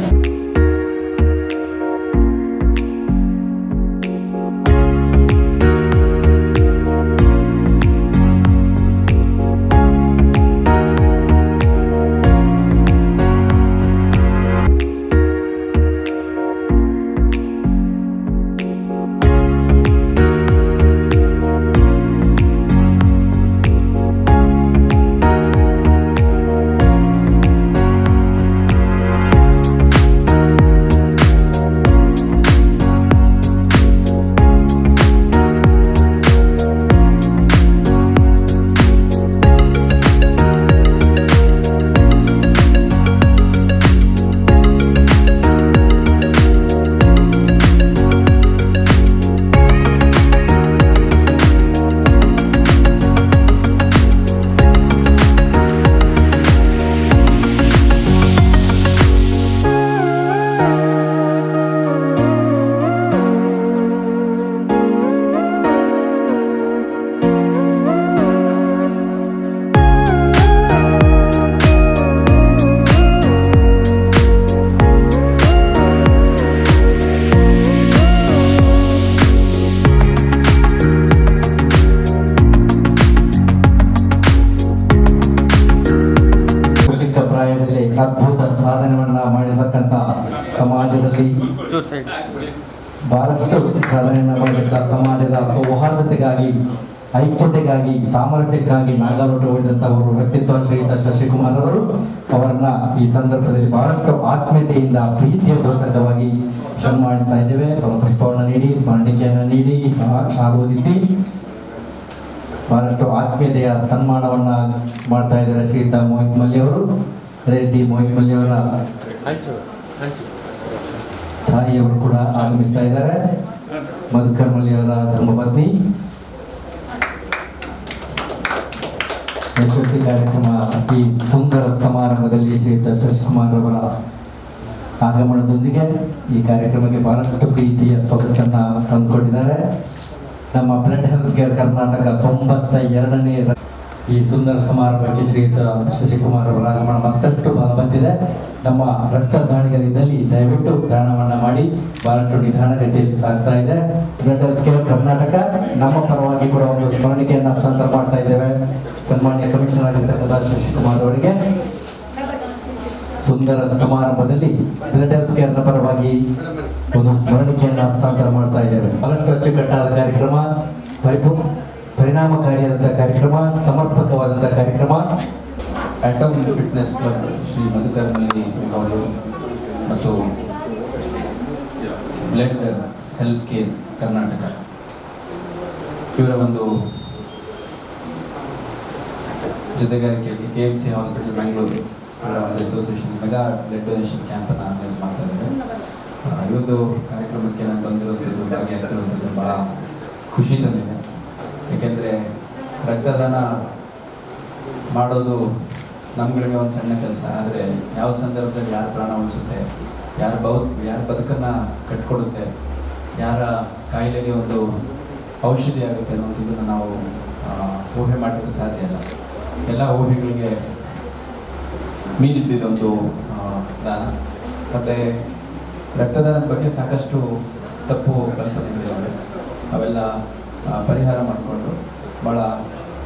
ಅದ್ಭುತ ಸಾಧನೆಯನ್ನ ಮಾಡಿರ್ತಕ್ಕಂಥ ಸಮಾಜದಲ್ಲಿ ಬಹಳಷ್ಟು ಸಾಧನೆಯನ್ನ ಮಾಡಿದಂಥ ಸಮಾಜದ ಸೌಹಾರ್ದತೆಗಾಗಿ, ಐಕ್ಯತೆಗಾಗಿ, ಸಾಮರಸ್ಯಕ್ಕಾಗಿ ನಾಗಾಲೋಟ ಹೊಡೆದಂತವರು ವ್ಯಕ್ತಿತ್ವ ಶ್ರೀಯುತ ಶಶಿಕುಮಾರ್ ಅವರು ಅವರನ್ನ ಈ ಸಂದರ್ಭದಲ್ಲಿ ಬಹಳಷ್ಟು ಆತ್ಮೀಯತೆಯಿಂದ ಪ್ರೀತಿಯ ಪೂರ್ವಕವಾಗಿ ಸನ್ಮಾನಿಸ್ತಾ ಇದ್ದೇವೆ. ಪುಷ್ಪವನ್ನು ನೀಡಿ, ಸ್ಮರಣಿಕೆಯನ್ನು ನೀಡಿ, ಆಗೋದಿಸಿ ಬಹಳಷ್ಟು ಆತ್ಮೀಯತೆಯ ಸನ್ಮಾನವನ್ನ ಮಾಡ್ತಾ ಇದ್ದಾರೆ ಶ್ರೀಯುತ ಮೋಹಿತ್ ಮಲ್ಯ ಅವರು. ಅದೇ ರೀತಿ ಮೋಹಿತ್ ಮಲ್ಯ ಅವರ ತಾಯಿಯವರು ಕೂಡ ಆಗಮಿಸ್ತಾ ಇದ್ದಾರೆ. ಮಧುಕರ್ ಮಲ್ಯ ಅವರ ಧರ್ಮಪತ್ನಿ. ಯಶಸ್ವಿ ಕಾರ್ಯಕ್ರಮ ಈ ಸುಂದರ ಸಮಾರಂಭದಲ್ಲಿ ಶ್ರೀಯುತ ಶಶಿಕುಮಾರ್ ಅವರ ಆಗಮನದೊಂದಿಗೆ ಈ ಕಾರ್ಯಕ್ರಮಕ್ಕೆ ಬಹಳಷ್ಟು ಪ್ರೀತಿಯ ಸೊಗಸನ್ನ ತಂದುಕೊಟ್ಟಿದ್ದಾರೆ. ನಮ್ಮ ಬ್ಲಡ್ ಹೆಲ್ತ್ ಕೇರ್ ಕರ್ನಾಟಕ 92ನೇ ಈ ಸುಂದರ ಸಮಾರಂಭಕ್ಕೆ ಶ್ರೀಯುತ ಶಶಿಕುಮಾರ್ ಅವರ ಆಗಮನ ಮತ್ತಷ್ಟು ಬಲ ಬಂದಿದೆ. ನಮ್ಮ ರಕ್ತದಾನಿಗಳಿದ್ದಲ್ಲಿ ದಯವಿಟ್ಟು ದಾನವನ್ನ ಮಾಡಿ. ಬಹಳಷ್ಟು ನಿಧಾನಗತಿಯಲ್ಲಿ ಸಾಗ್ತಾ ಇದೆ. ಬ್ಲಡ್ ಹೆಲ್ತ್ ಕೇರ್ ಕರ್ನಾಟಕ ನಮ್ಮ ಪರವಾಗಿ ಕೂಡ ಒಂದು ಸ್ಮರಣಿಕೆಯನ್ನು ಹಸ್ತಾಂತರ ಮಾಡ್ತಾ ಇದ್ದೇವೆ. ಸನ್ಮಾನ್ಯ ಕಮಿಷನರ್ ಆಗಿರ್ತಕ್ಕಂಥ ಶಶಿಕುಮಾರ್ ಅವರಿಗೆ ಸುಂದರ ಸಮಾರಂಭದಲ್ಲಿ ಬ್ಲಡ್ ಹೆಲ್ತ್ ಕೇರ್ನ ಪರವಾಗಿ ಒಂದು ಸ್ಮರಣಿಕೆಯನ್ನು ಹಸ್ತಾಂತರ ಮಾಡ್ತಾ ಇದ್ದೇವೆ. ಬಹಳಷ್ಟು ಅಚ್ಚುಕಟ್ಟಾದ ಕಾರ್ಯಕ್ರಮ, ಪರಿಣಾಮಕಾರಿಯಾದಂತಹ ಕಾರ್ಯಕ್ರಮ, ಸಮರ್ಪಕವಾದಂತಹ ಕಾರ್ಯಕ್ರಮ. Atom fitness club Shri Madhukar ಮಲ್ಲಿ ಅವರು ಮತ್ತು ಬ್ಲಡ್ ಹೆಲ್ತ್ ಕೇರ್ ಕರ್ನಾಟಕ ಇವರ ಒಂದು ಜೊತೆಗಾರಿಕೆಯಲ್ಲಿ KMC ಹಾಸ್ಪಿಟಲ್ ಬೆಂಗಳೂರು ಒಂದು ಅಸೋಸಿಯೇಷನ್ ಮೆಗಾ ಬ್ಲಡ್ ಡೊನೇಷನ್ ಕ್ಯಾಂಪನ್ನು ಆರ್ಗನೈಸ್ ಮಾಡ್ತಾ ಇದ್ದಾರೆ. ಇವತ್ತು ಕಾರ್ಯಕ್ರಮಕ್ಕೆ ನಾನು ಬಂದಿರೋದು ಭಾಗಿಯಾಗ್ತಿರೋದು ಭಾಳ ಖುಷಿ ತಂದಿದೆ. ಏಕೆಂದರೆ ರಕ್ತದಾನ ಮಾಡೋದು ನಮ್ಗಳಿಗೆ ಒಂದು ಸಣ್ಣ ಕೆಲಸ, ಆದರೆ ಯಾವ ಸಂದರ್ಭದಲ್ಲಿ ಯಾರ ಪ್ರಾಣ ಉಳಿಸುತ್ತೆ, ಯಾರ ಬದುಕನ್ನು ಕಟ್ಕೊಡುತ್ತೆ, ಯಾರ ಕಾಯಿಲೆಗೆ ಒಂದು ಔಷಧಿ ಆಗುತ್ತೆ ಅನ್ನೋಂಥದ್ದನ್ನು ನಾವು ಊಹೆ ಮಾಡಲಿಕ್ಕೆ ಸಾಧ್ಯ ಇಲ್ಲ. ಎಲ್ಲ ಊಹೆಗಳಿಗೆ ಮೀರಿದ್ದೊಂದು ದಾನ. ಮತ್ತು ರಕ್ತದಾನದ ಬಗ್ಗೆ ಸಾಕಷ್ಟು ತಪ್ಪು ಕಲ್ಪನೆಗಳಿದ್ದಾವೆ. ಅವೆಲ್ಲ ಪರಿಹಾರ ಮಾಡಿಕೊಂಡು ಭಾಳ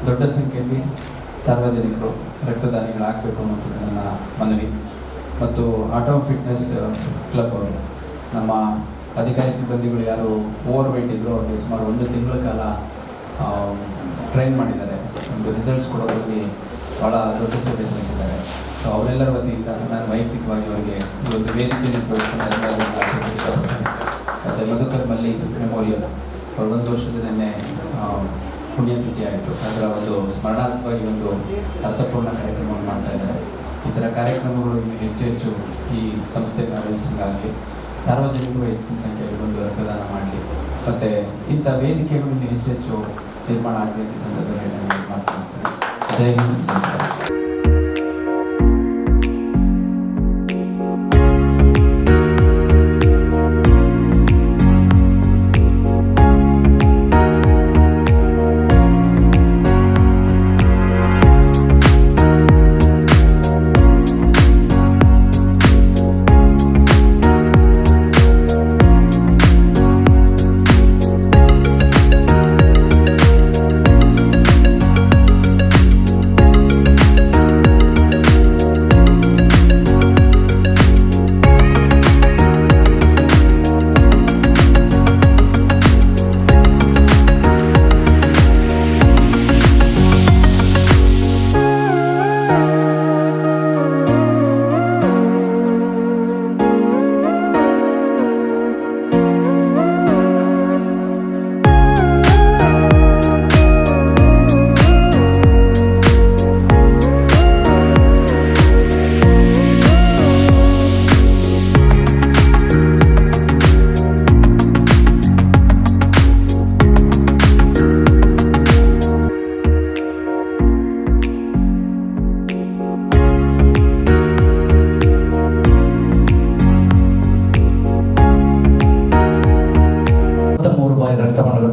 ದೊಡ್ಡ ಸಂಖ್ಯೆಯಲ್ಲಿ ಸಾರ್ವಜನಿಕರು ರಕ್ತದಾನಿಗಳಾಗಬೇಕು ಅನ್ನೋದು ನನ್ನ ಮನವಿ. ಮತ್ತು ಆಟಮ್ ಫಿಟ್ನೆಸ್ ಕ್ಲಬ್ ಅವರು ನಮ್ಮ ಅಧಿಕಾರಿ ಸಿಬ್ಬಂದಿಗಳು ಯಾರು ಓವರ್ ವೆಯ್ಟ್ ಇದ್ದರು ಅವ್ರಿಗೆ ಸುಮಾರು 1 ತಿಂಗಳ ಕಾಲ ಟ್ರೈನ್ ಮಾಡಿದ್ದಾರೆ. ಒಂದು ರಿಸಲ್ಟ್ಸ್ ಕೊಡೋದ್ರಲ್ಲಿ ಭಾಳ ದೊಡ್ಡ ಸೇವೆ ಸಲ್ಲಿಸಿದ್ದಾರೆ. ಸೊ ಅವರೆಲ್ಲರ ವತಿಯಿಂದ ನಾನು ವೈಯಕ್ತಿಕವಾಗಿ ಅವರಿಗೆ ಈ ಒಂದು ವೇದಿಕೆಯನ್ನು ಮತ್ತು ಮಧುಕರ್ ಮಲ್ಲಿ ಮೆಮೋರಿಯಲ್ ಅವ್ರ 1 ವರ್ಷದ ನೆನ್ನೆ ಪುಣ್ಯತಿಥಿ ಆಯಿತು. ಅದರ ಒಂದು ಸ್ಮರಣಾರ್ಥವಾಗಿ ಒಂದು ಅರ್ಥಪೂರ್ಣ ಕಾರ್ಯಕ್ರಮವನ್ನು ಮಾಡ್ತಾ ಇದ್ದಾರೆ. ಈ ಥರ ಕಾರ್ಯಕ್ರಮಗಳು ಇನ್ನು ಹೆಚ್ಚು ಹೆಚ್ಚು ಈ ಸಂಸ್ಥೆಗೆ ಆಯೋಜಿಸಂಗಾಗಲಿ, ಸಾರ್ವಜನಿಕರು ಹೆಚ್ಚಿನ ಸಂಖ್ಯೆಯಲ್ಲಿ ಬಂದು ರಕ್ತದಾನ ಮಾಡಲಿ, ಮತ್ತು ಇಂಥ ವೇದಿಕೆಗಳು ಇನ್ನು ಹೆಚ್ಚು ತೀರ್ಮಾನ ಆಗಲಿ ಅಂತ ಸಂದರ್ಭದಲ್ಲಿ ನಾನು ಮಾತನಾಡ್ತೇನೆ. ಜೈ ಹಿಂದ್, ಜೈ ಭಾರತ್.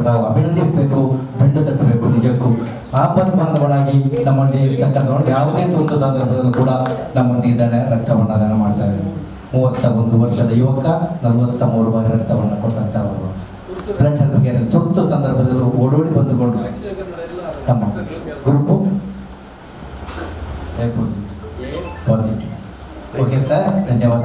ನಾವು ಅಭಿನಂದಿಸಬೇಕು, ಬೆಂಡು ತಟ್ಟಬೇಕು. ನಿಜಕ್ಕೂ ಆಪತ್ ಬಾಂಧವನಾಗಿ ನಮ್ಮಲ್ಲಿ ಇರ್ತಕ್ಕಂಥ ಯಾವುದೇ ಒಂದು ಸಂದರ್ಭದಲ್ಲೂ ಕೂಡ ನಮ್ಮಲ್ಲಿ ರಕ್ತವನ್ನು ದಾನ ಮಾಡ್ತಾ ಇದ್ದಾರೆ. 31 ವರ್ಷದ ಯುವಕ 43 ಬಾರಿ ರಕ್ತವನ್ನು ಕೊಟ್ಟಂತವರು. ಬ್ಲಡ್ ಹೆಲ್ತ್ ಕೇರ್ ತುರ್ತು ಸಂದರ್ಭದಲ್ಲೂ ಓಡೋಡಿ ಬಂದುಕೊಂಡು ನಮ್ಮ ಗ್ರೂಪು ಪಾಸಿಟಿವ್. ಓಕೆ ಸರ್, ಧನ್ಯವಾದ.